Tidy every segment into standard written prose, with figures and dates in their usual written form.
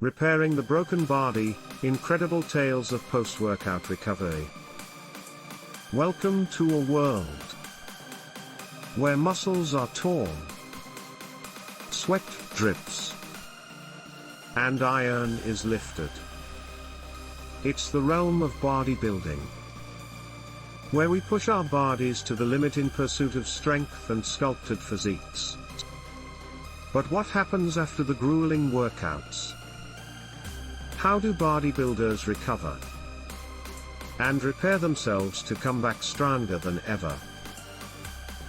Repairing the broken body, incredible tales of post-workout recovery. Welcome to a world where muscles are torn, sweat drips, and iron is lifted. It's the realm of bodybuilding, where we push our bodies to the limit in pursuit of strength and sculpted physiques. But what happens after the grueling workouts? How do bodybuilders recover and repair themselves to come back stronger than ever?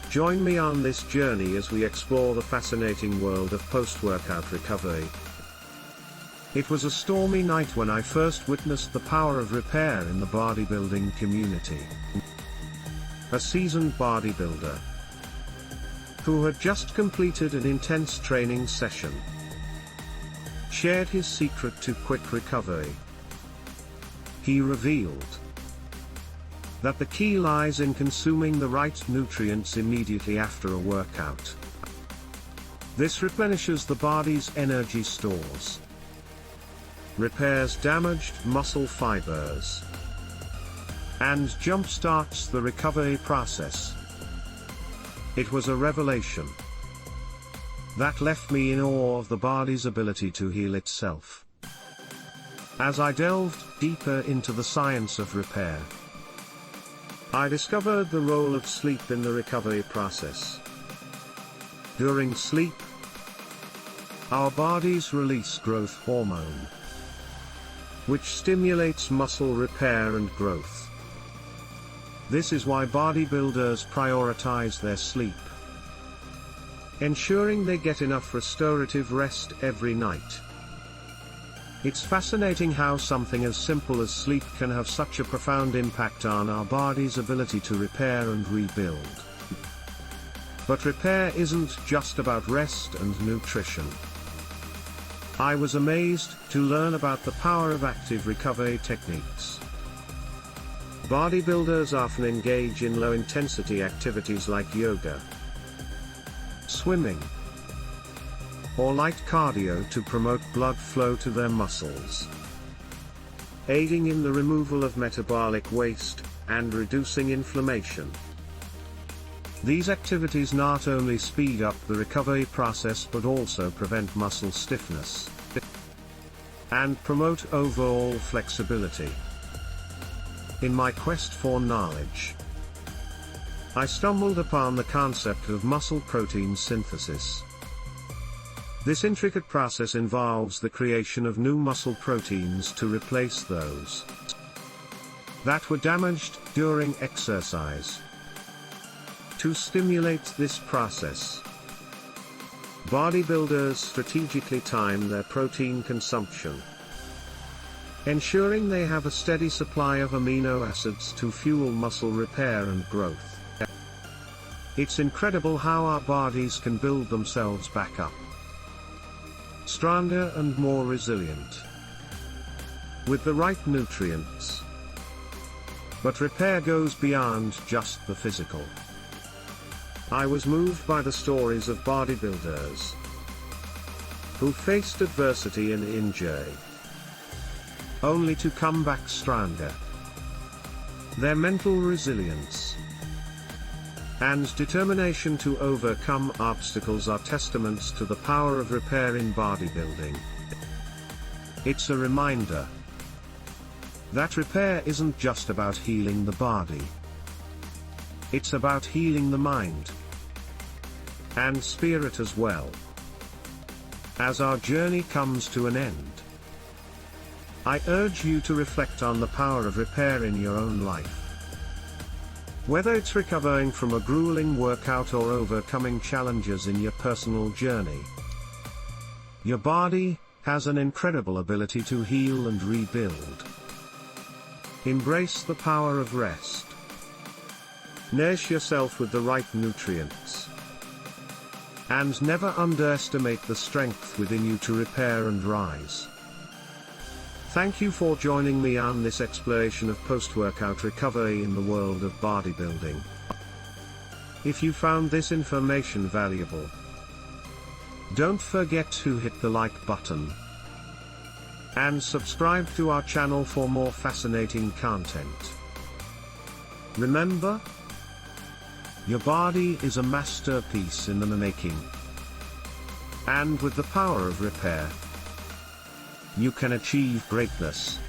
Join me on this journey as we explore the fascinating world of post-workout recovery. It was a stormy night when I first witnessed the power of repair in the bodybuilding community. A seasoned bodybuilder who had just completed an intense training session shared his secret to quick recovery. He revealed that the key lies in consuming the right nutrients immediately after a workout. This replenishes the body's energy stores, repairs damaged muscle fibers, and jump-starts the recovery process. It was a revelation that left me in awe of the body's ability to heal itself. As I delved deeper into the science of repair, I discovered the role of sleep in the recovery process. During sleep, our bodies release growth hormone, which stimulates muscle repair and growth. This is why bodybuilders prioritize their sleep, ensuring they get enough restorative rest every night. It's fascinating how something as simple as sleep can have such a profound impact on our body's ability to repair and rebuild. But repair isn't just about rest and nutrition. I was amazed to learn about the power of active recovery techniques. Bodybuilders often engage in low-intensity activities like yoga, swimming, or light cardio to promote blood flow to their muscles, aiding in the removal of metabolic waste and reducing inflammation. These activities not only speed up the recovery process but also prevent muscle stiffness and promote overall flexibility. In my quest for knowledge, I stumbled upon the concept of muscle protein synthesis. This intricate process involves the creation of new muscle proteins to replace those that were damaged during exercise. To stimulate this process, bodybuilders strategically time their protein consumption, ensuring they have a steady supply of amino acids to fuel muscle repair and growth. It's incredible how our bodies can build themselves back up, stronger and more resilient, with the right nutrients. But repair goes beyond just the physical. I was moved by the stories of bodybuilders who faced adversity and injury, only to come back stronger. Their mental resilience and determination to overcome obstacles are testaments to the power of repair in bodybuilding. It's a reminder that repair isn't just about healing the body. It's about healing the mind and spirit as well. As our journey comes to an end, I urge you to reflect on the power of repair in your own life. Whether it's recovering from a grueling workout or overcoming challenges in your personal journey, your body has an incredible ability to heal and rebuild. Embrace the power of rest. Nourish yourself with the right nutrients, and never underestimate the strength within you to repair and rise. Thank you for joining me on this exploration of post-workout recovery in the world of bodybuilding. If you found this information valuable, don't forget to hit the like button and subscribe to our channel for more fascinating content. Remember, your body is a masterpiece in the making. And with the power of repair, you can achieve greatness.